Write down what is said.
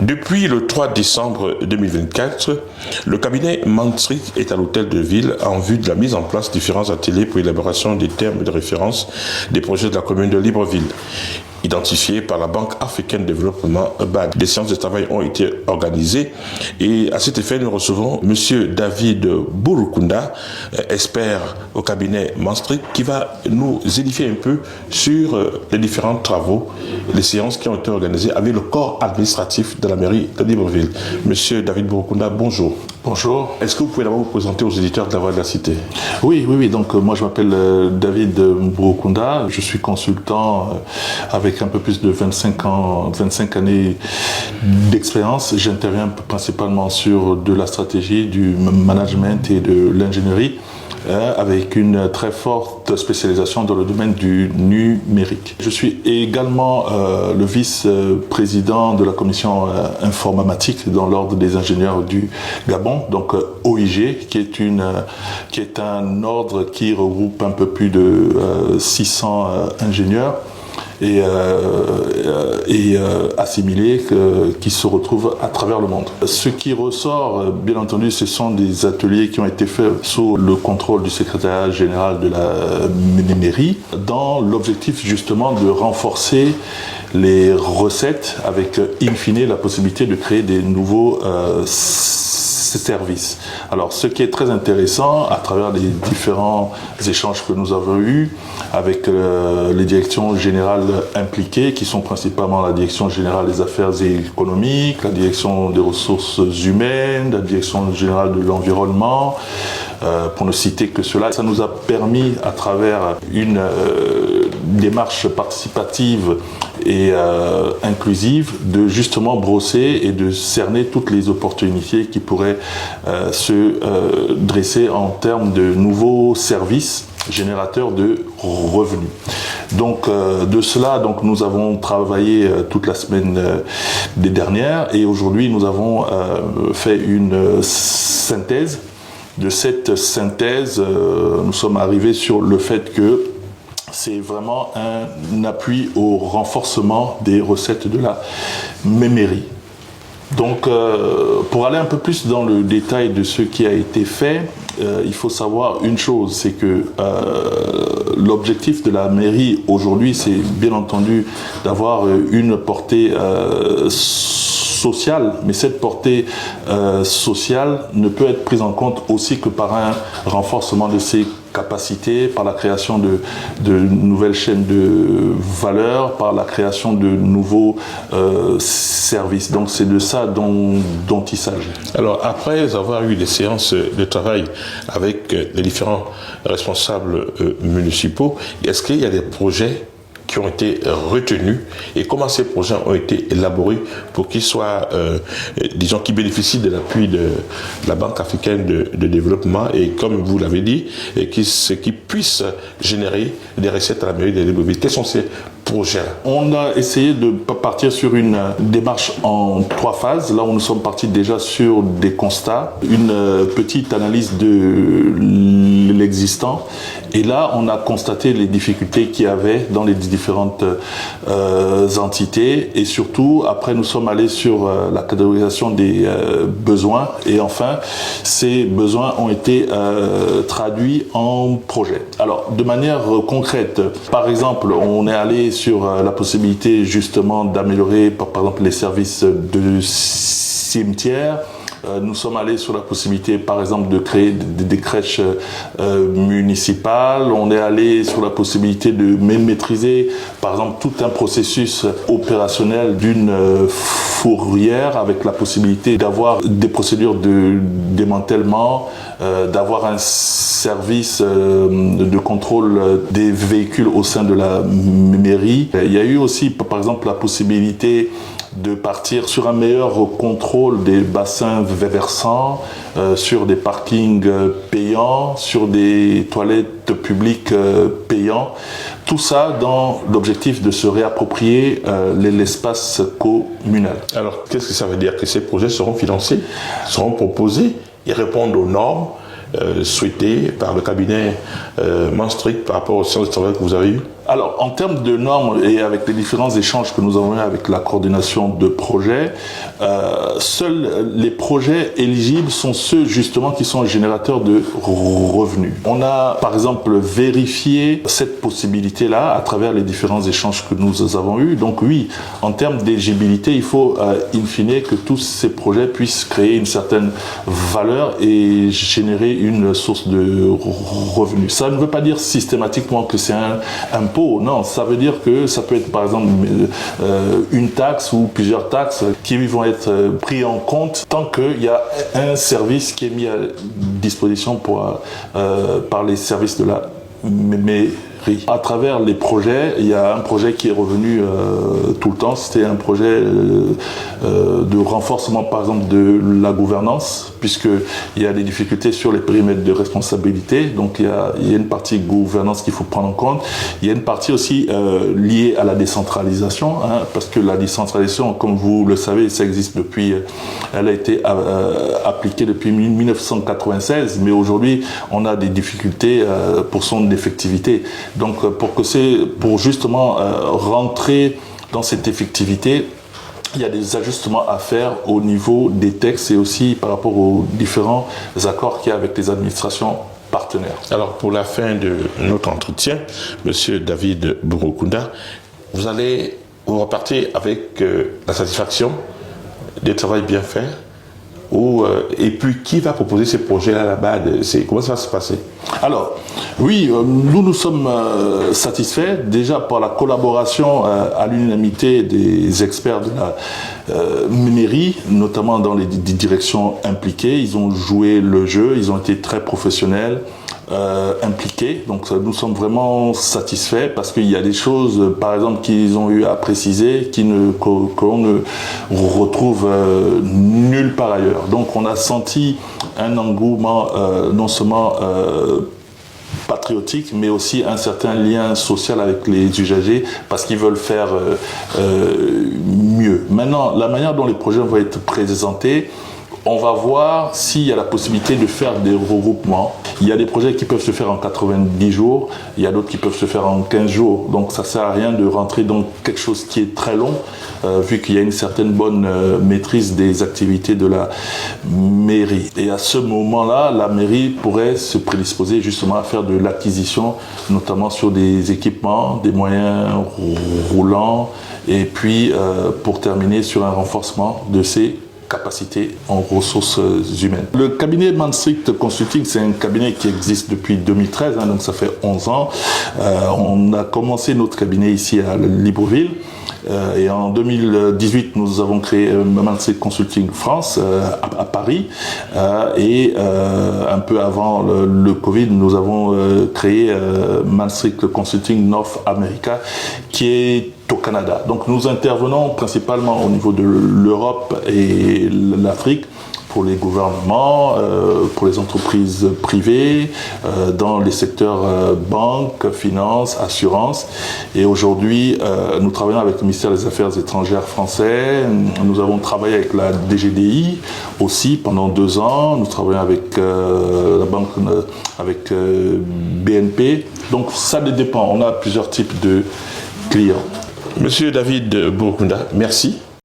Depuis le 3 décembre 2024, le cabinet Manstrik est à l'hôtel de ville en vue de la mise en place de différents ateliers pour l'élaboration des termes de référence des projets de la commune de Libreville, identifiés par la Banque africaine de développement BAD. Des séances de travail ont été organisées et à cet effet, nous recevons M. David Burukunda, expert au cabinet Manstrik, qui va nous édifier un peu sur les différents travaux, les séances qui ont été organisées avec le corps administratif de la mairie de Libreville. M. David Burukunda, bonjour. Bonjour. Est-ce que vous pouvez d'abord vous présenter aux éditeurs de la Voix de la Cité? Oui. Donc moi je m'appelle David Burukunda. Je suis consultant avec un peu plus de 25 années d'expérience. J'interviens principalement sur de la stratégie, du management et de l'ingénierie, avec une très forte spécialisation dans le domaine du numérique. Je suis également le vice-président de la commission informatique dans l'ordre des ingénieurs du Gabon, donc OIG, qui est un ordre qui regroupe un peu plus de 600 ingénieurs et assimilés qui se retrouvent à travers le monde. Ce qui ressort, bien entendu, ce sont des ateliers qui ont été faits sous le contrôle du secrétariat général de la mairie, dans l'objectif justement de renforcer les recettes avec, in fine, la possibilité de créer des nouveaux services. Alors, ce qui est très intéressant à travers les différents échanges que nous avons eus avec les directions générales impliquées, qui sont principalement la direction générale des affaires économiques, la direction des ressources humaines, la direction générale de l'environnement, pour ne citer que cela. Ça nous a permis, à travers une démarche participative et inclusive, de justement brosser et de cerner toutes les opportunités qui pourraient se dresser en termes de nouveaux services générateurs de revenus. Donc de cela, nous avons travaillé toute la semaine dernière et aujourd'hui nous avons fait une synthèse. De cette synthèse, nous sommes arrivés sur le fait que c'est vraiment un appui au renforcement des recettes de la mairie. Donc, pour aller un peu plus dans le détail de ce qui a été fait, il faut savoir une chose, c'est que l'objectif de la mairie aujourd'hui, c'est bien entendu d'avoir une portée sociale, mais cette portée sociale ne peut être prise en compte aussi que par un renforcement de ses capacités, par la création de nouvelles chaînes de valeur, par la création de nouveaux services. Donc c'est de ça dont il s'agit. Alors après avoir eu des séances de travail avec les différents responsables municipaux, est-ce qu'il y a des projets qui ont été retenus et comment ces projets ont été élaborés pour qu'ils soient, disons, qui bénéficient de l'appui de la Banque africaine de développement et, comme vous l'avez dit, et qui puissent générer des recettes à la mairie de Libreville. Quels sont ces projets? On a essayé de partir sur une démarche en 3 phases. Là où nous sommes partis déjà sur des constats, une petite analyse de l'existant. Et là, on a constaté les difficultés qu'il y avait dans les différentes entités. Et surtout, après, nous sommes allés sur la catégorisation des besoins. Et enfin, ces besoins ont été traduits en projets. Alors, de manière concrète, par exemple, on est allé sur la possibilité justement d'améliorer, par exemple, les services de cimetières. Nous sommes allés sur la possibilité, par exemple, de créer des crèches municipales. On est allé sur la possibilité de maîtriser, par exemple, tout un processus opérationnel d'une fourrière avec la possibilité d'avoir des procédures de démantèlement, d'avoir un service de contrôle des véhicules au sein de la mairie. Il y a eu aussi, par exemple, la possibilité de partir sur un meilleur contrôle des bassins versants, sur des parkings payants, sur des toilettes publiques payants. Tout ça dans l'objectif de se réapproprier l'espace communal. Alors, qu'est-ce que ça veut dire? Que ces projets seront financés, seront proposés et répondent aux normes souhaitées par le cabinet Manstrik par rapport aux séances de travail que vous avez eues? Alors, en termes de normes et avec les différents échanges que nous avons eu avec la coordination de projets, seuls les projets éligibles sont ceux justement qui sont générateurs de revenus. On a par exemple vérifié cette possibilité-là à travers les différents échanges que nous avons eus. Donc oui, en termes d'éligibilité, il faut in fine que tous ces projets puissent créer une certaine valeur et générer une source de revenus. Ça ne veut pas dire systématiquement que c'est un impôt, non, ça veut dire que ça peut être par exemple une taxe ou plusieurs taxes qui vont être pris en compte tant qu'il y a un service qui est mis à disposition par les services de la mairie. À travers les projets, il y a un projet qui est revenu tout le temps, c'était un projet de renforcement par exemple de la gouvernance, puisqu'il y a des difficultés sur les périmètres de responsabilité, donc il y a une partie gouvernance qu'il faut prendre en compte, il y a une partie aussi liée à la décentralisation, hein, parce que la décentralisation, comme vous le savez, ça existe depuis, elle a été appliquée depuis 1996, mais aujourd'hui on a des difficultés pour son effectivité. Donc pour justement rentrer dans cette effectivité, il y a des ajustements à faire au niveau des textes et aussi par rapport aux différents accords qu'il y a avec les administrations partenaires. Alors pour la fin de notre entretien, Monsieur David Bourokounda, vous repartez avec la satisfaction du travail bien fait. Et puis, qui va proposer ces projets-là là-bas? Comment ça va se passer? Alors, oui, nous sommes satisfaits déjà par la collaboration à l'unanimité des experts de la mairie, notamment dans les directions impliquées. Ils ont joué le jeu, ils ont été très professionnels. Impliqués, donc nous sommes vraiment satisfaits parce qu'il y a des choses par exemple qu'ils ont eu à préciser qu'on ne retrouve nulle part ailleurs. Donc on a senti un engouement non seulement patriotique, mais aussi un certain lien social avec les usagers parce qu'ils veulent faire mieux. Maintenant, la manière dont les projets vont être présentés, on va voir s'il y a la possibilité de faire des regroupements. Il y a des projets qui peuvent se faire en 90 jours, il y a d'autres qui peuvent se faire en 15 jours. Donc ça ne sert à rien de rentrer dans quelque chose qui est très long, vu qu'il y a une certaine bonne maîtrise des activités de la mairie. Et à ce moment-là, la mairie pourrait se prédisposer justement à faire de l'acquisition, notamment sur des équipements, des moyens roulants, et puis pour terminer sur un renforcement de ces capacités en ressources humaines. Le cabinet Maastricht Consulting, c'est un cabinet qui existe depuis 2013, hein, donc ça fait 11 ans. On a commencé notre cabinet ici à Libreville. Et en 2018, nous avons créé Maastricht Consulting France à Paris. Et un peu avant le Covid, nous avons créé Maastricht Consulting North America, qui est au Canada. Donc nous intervenons principalement au niveau de l'Europe et l'Afrique pour les gouvernements, pour les entreprises privées, dans les secteurs banque, finance, assurance. Et aujourd'hui, nous travaillons avec le ministère des Affaires étrangères français. Nous avons travaillé avec la DGDI aussi pendant 2 ans. Nous travaillons avec la banque, avec BNP. Donc ça dépend. On a plusieurs types de clients. Monsieur David Bourokounda, merci.